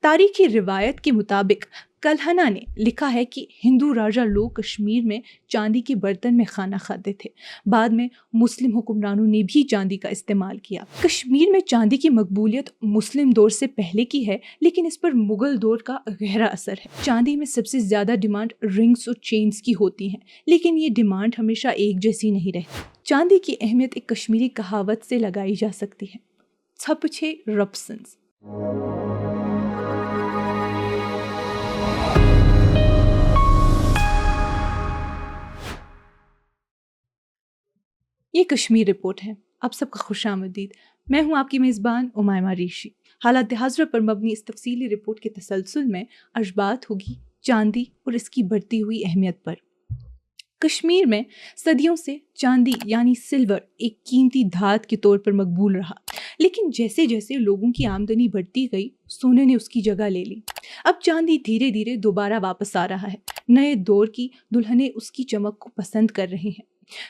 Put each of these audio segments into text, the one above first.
तारीखी रिवायत के मुताबिक कल्हना ने लिखा है कि हिंदू राजा लोग कश्मीर में चांदी के बर्तन में खाना खाते थे। बाद में मुस्लिम हुक्मरानों ने भी चांदी का इस्तेमाल किया। कश्मीर में चांदी की मकबूलियत मुस्लिम दौर से पहले की है, लेकिन इस पर मुगल दौर का गहरा असर है। चांदी में सबसे ज्यादा डिमांड रिंग्स और चेन्स की होती है, लेकिन ये डिमांड हमेशा एक जैसी नहीं रहती। चांदी की अहमियत एक कश्मीरी कहावत से लगाई जा सकती है, छपछे रप्सन्स। ये कश्मीर रिपोर्ट है। आप सबका खुशामदीद। मैं हूं आपकी मेज़बान उमायमा ऋषि। हालात हाज़िरा पर मबनी इस तफसीली रिपोर्ट के तसलसल में आज बात होगी चांदी और इसकी बढ़ती हुई अहमियत पर। कश्मीर में सदियों से चांदी यानी सिल्वर एक कीमती धात के तौर पर मकबूल रहा, लेकिन जैसे जैसे लोगों की आमदनी बढ़ती गई, सोने ने उसकी जगह ले ली। अब चांदी धीरे धीरे दोबारा वापस आ रहा है। नए दौर की दुल्हनें उसकी चमक को पसंद कर रही हैं।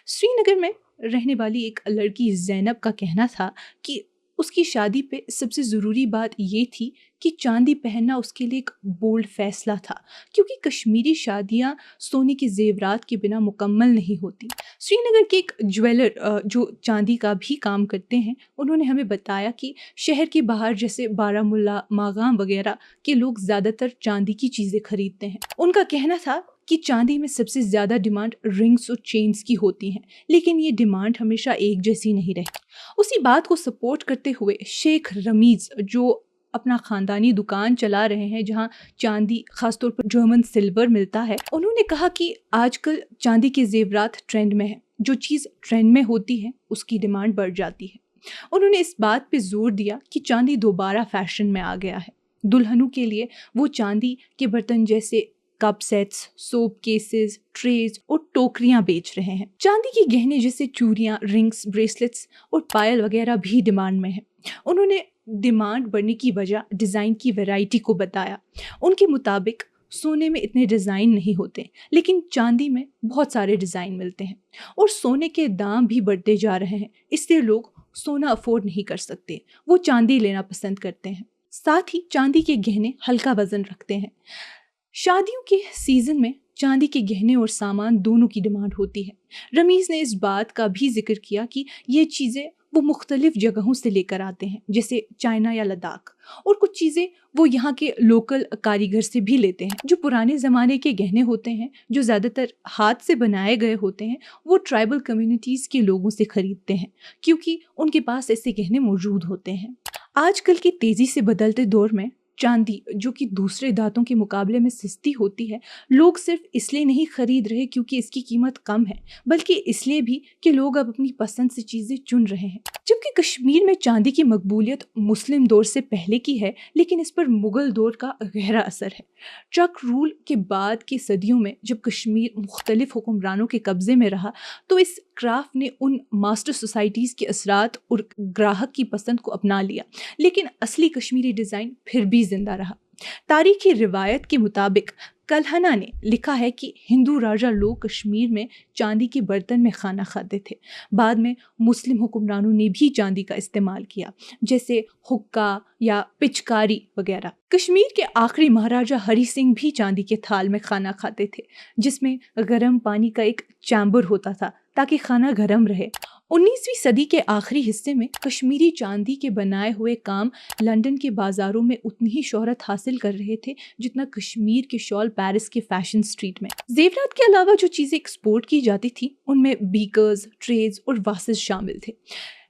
श्रीनगर में रहने वाली एक लड़की ज़ैनब का कहना था कि उसकी शादी पे सबसे ज़रूरी बात ये थी कि चांदी पहनना उसके लिए एक बोल्ड फैसला था, क्योंकि कश्मीरी शादियाँ सोने के जेवरात के बिना मुकम्मल नहीं होती। श्रीनगर के एक ज्वेलर जो चांदी का भी काम करते हैं, उन्होंने हमें बताया कि शहर के बाहर जैसे बारामुल्ला, मागाम वगैरह के लोग ज़्यादातर चांदी की चीज़ें खरीदते हैं। उनका कहना था कि चांदी में सबसे ज़्यादा डिमांड रिंग्स और चेन्स की होती हैं, लेकिन ये डिमांड हमेशा एक जैसी नहीं रहती। उसी बात को सपोर्ट करते हुए शेख रमीज़, जो अपना ख़ानदानी दुकान चला रहे हैं जहां चांदी ख़ासतौर पर जर्मन सिल्वर मिलता है, उन्होंने कहा कि आजकल चांदी के जेवरात ट्रेंड में है। जो चीज़ ट्रेंड में होती है उसकी डिमांड बढ़ जाती है। उन्होंने इस बात पे जोर दिया कि चांदी दोबारा फैशन में आ गया है। दुल्हनों के लिए वो चांदी के बर्तन जैसे cup sets, soap cases, trays और टोकरियां बेच रहे हैं। चांदी के गहने जैसे चूड़ियां, रिंग्स, ब्रेसलेट्स और पायल वगैरह भी डिमांड में है। उन्होंने डिमांड बढ़ने की वजह डिज़ाइन की वैरायटी को बताया। उनके मुताबिक सोने में इतने डिज़ाइन नहीं होते, लेकिन चांदी में बहुत सारे डिज़ाइन मिलते हैं और सोने के दाम भी बढ़ते जा रहे हैं, इसलिए लोग सोना अफोर्ड नहीं कर सकते, वो चांदी लेना पसंद करते हैं। साथ ही चांदी के गहने हल्का वजन रखते हैं। शादियों के सीजन में चांदी के गहने और सामान दोनों की डिमांड होती है। रमीज़ ने इस बात का भी जिक्र किया कि ये चीज़ें वो मुख्तलिफ जगहों से लेकर आते हैं, जैसे चाइना या लद्दाख, और कुछ चीज़ें वो यहाँ के लोकल कारीगर से भी लेते हैं। जो पुराने ज़माने के गहने होते हैं, जो ज़्यादातर हाथ से बनाए गए होते हैं, वो ट्राइबल कम्युनिटीज़ के लोगों से ख़रीदते हैं, क्योंकि उनके पास ऐसे गहने मौजूद होते हैं। आजकल के तेज़ी से बदलते दौर में चांदी, जो कि दूसरे धातों के मुकाबले में सस्ती होती है, लोग सिर्फ इसलिए नहीं खरीद रहे क्योंकि इसकी कीमत कम है, बल्कि इसलिए भी कि लोग अब अपनी पसंद से चीज़ें चुन रहे हैं। जबकि कश्मीर में चांदी की मकबूलियत मुस्लिम दौर से पहले की है, लेकिन इस पर मुगल दौर का गहरा असर है। ट्रक रूल के बाद की सदियों में जब कश्मीर मुख्तलिफ हुक्मरानों के कब्जे में रहा, तो इस क्राफ्ट ने उन मास्टर सोसाइटीज़ के असरात और ग्राहक की पसंद को अपना लिया, लेकिन असली कश्मीरी डिज़ाइन फिर भी जिंदा रहा। तारीखी रिवायत के मुताबिक कल्हना ने लिखा है कि हिंदू राजा लोग कश्मीर में चांदी के बर्तन में खाना खाते थे। बाद में मुस्लिम हुक्मरानों ने भी चांदी का इस्तेमाल किया, जैसे हुक्का या पिचकारी वगैरह। कश्मीर के आखिरी महाराजा हरी सिंह भी चांदी के थाल में खाना खाते थे, जिसमें गर्म पानी का एक चैम्बर होता था ताकि खाना गर्म रहे। 19वीं सदी के आखिरी हिस्से में कश्मीरी चांदी के बनाए हुए काम लंदन के बाजारों में उतनी ही शोहरत हासिल कर रहे थे जितना कश्मीर के शॉल पेरिस के फैशन स्ट्रीट में। जेवरात के अलावा जो चीज़ें एक्सपोर्ट की जाती थी, उनमें बीकर्स, ट्रेज और वासेस शामिल थे।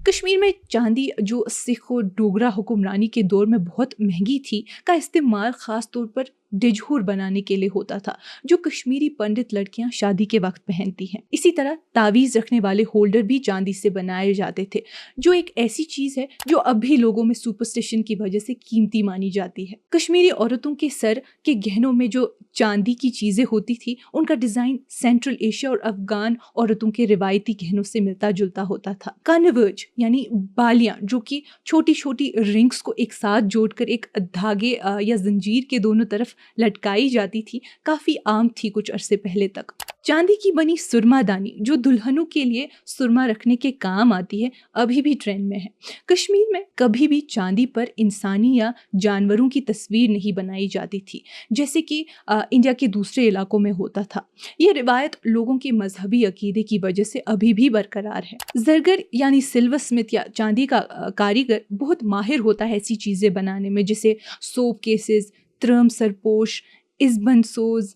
कश्मीर में चांदी, जो सिख और डोगरा हुक्मरानी के दौर में बहुत महंगी थी, का इस्तेमाल ख़ास तौर पर डिजहूर बनाने के लिए होता था, जो कश्मीरी पंडित लड़कियां शादी के वक्त पहनती हैं। इसी तरह तावीज़ रखने वाले होल्डर भी चांदी से बनाए जाते थे, जो एक ऐसी चीज़ है जो अब भी लोगों में सुपरस्टिशन की वजह से कीमती मानी जाती है। कश्मीरी औरतों के सर के गहनों में जो चांदी की चीज़ें होती थी, उनका डिज़ाइन सेंट्रल एशिया और अफगान औरतों के रिवायती गहनों से मिलता जुलता होता था। कन्वर्ज यानी बालियां, जो कि छोटी छोटी रिंग्स को एक साथ जोड़कर एक धागे या जंजीर के दोनों तरफ लटकाई जाती थी, काफ़ी आम थी कुछ अरसे पहले तक। चांदी की बनी सुरमादानी जो दुल्हनों के लिए सुरमा रखने के काम आती है अभी भी ट्रेंड में है। कश्मीर में कभी भी चांदी पर इंसानी या जानवरों की तस्वीर नहीं बनाई जाती थी जैसे कि इंडिया के दूसरे इलाकों में होता था। ये रिवायत लोगों के मजहबी अकीदे की वजह से अभी भी बरकरार है। जरगर यानी सिल्वर स्मिथ या चांदी का कारीगर बहुत माहिर होता है ऐसी चीज़ें बनाने में, जैसे सोप केसेस, त्रम सरपोश, इज़बन सोज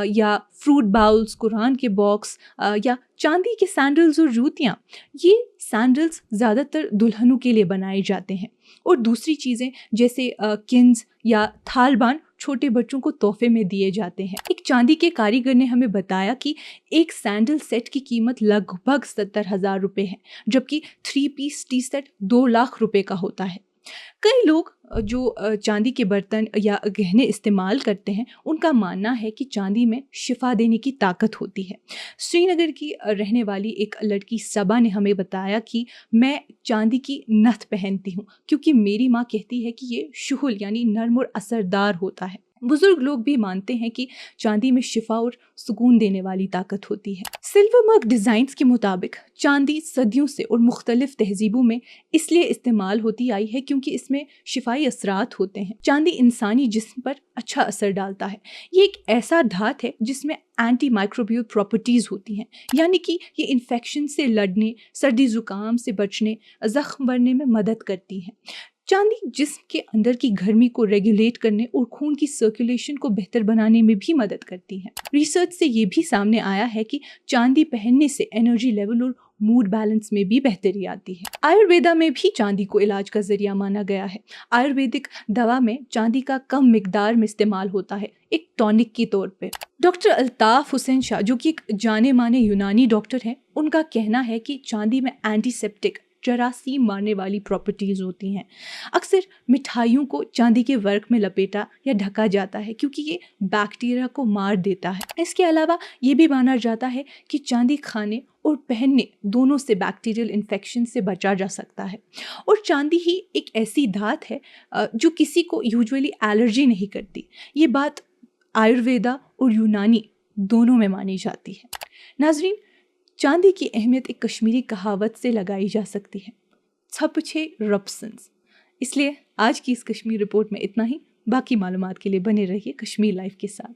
या फ्रूट बाउल्स, कुरान के बॉक्स या चांदी के सैंडल्स और जूतियाँ। ये सैंडल्स ज़्यादातर दुल्हनों के लिए बनाए जाते हैं और दूसरी चीज़ें जैसे किन्स या थालबान छोटे बच्चों को तोहफे में दिए जाते हैं। एक चांदी के कारीगर ने हमें बताया कि एक सैंडल सेट की कीमत लगभग 70,000 रुपये है, जबकि 3 पीस टी सेट 2 लाख रुपए का होता है। कई लोग जो चांदी के बर्तन या गहने इस्तेमाल करते हैं उनका मानना है कि चांदी में शिफा देने की ताकत होती है। श्रीनगर की रहने वाली एक लड़की सबा ने हमें बताया कि मैं चांदी की नथ पहनती हूँ क्योंकि मेरी माँ कहती है कि ये शुहुल यानी नर्म और असरदार होता है। बुजुर्ग लोग भी मानते हैं कि चांदी में शिफा और सुकून देने वाली ताकत होती है। सिल्वर मग डिज़ाइंस के मुताबिक चांदी सदियों से और मुख्तलिफ तहजीबों में इसलिए इस्तेमाल होती आई है क्योंकि इसमें शिफाई असरात होते हैं। चांदी इंसानी जिस्म पर अच्छा असर डालता है। ये एक ऐसा धातु है जिसमें एंटी माइक्रोबियल प्रॉपर्टीज़ होती हैं, यानी कि ये इन्फेक्शन से लड़ने, सर्दी ज़ुकाम से बचने, ज़ख्म भरने में मदद करती हैं। चांदी जिस्म के अंदर की गर्मी को रेगुलेट करने और खून की सर्कुलेशन को बेहतर बनाने में भी मदद करती है। रिसर्च से ये भी सामने आया है कि चांदी पहनने से एनर्जी लेवल और मूड बैलेंस में भी बेहतरी आती है। आयुर्वेदा में भी चांदी को इलाज का जरिया माना गया है। आयुर्वेदिक दवा में चांदी का कम मिकदार में इस्तेमाल होता है, एक टॉनिक के तौर पे। डॉक्टर अल्ताफ हुसैन शाह जो कि एक जाने माने यूनानी डॉक्टर हैं, उनका कहना है कि चांदी में एंटीसेप्टिक जरासीम मारने वाली प्रॉपर्टीज़ होती हैं। अक्सर मिठाइयों को चांदी के वर्क में लपेटा या ढका जाता है क्योंकि ये बैक्टीरिया को मार देता है। इसके अलावा ये भी माना जाता है कि चांदी खाने और पहनने दोनों से बैक्टीरियल इन्फेक्शन से बचा जा सकता है। और चांदी ही एक ऐसी धात है जो किसी को यूजुअली एलर्जी नहीं करती। ये बात आयुर्वेदा और यूनानी दोनों में मानी जाती है। नाजरीन, चांदी की अहमियत एक कश्मीरी कहावत से लगाई जा सकती है, छपछे रप्सन्स। इसलिए आज की इस कश्मीर रिपोर्ट में इतना ही। बाकी मालूमात के लिए बने रहिए कश्मीर लाइव के साथ।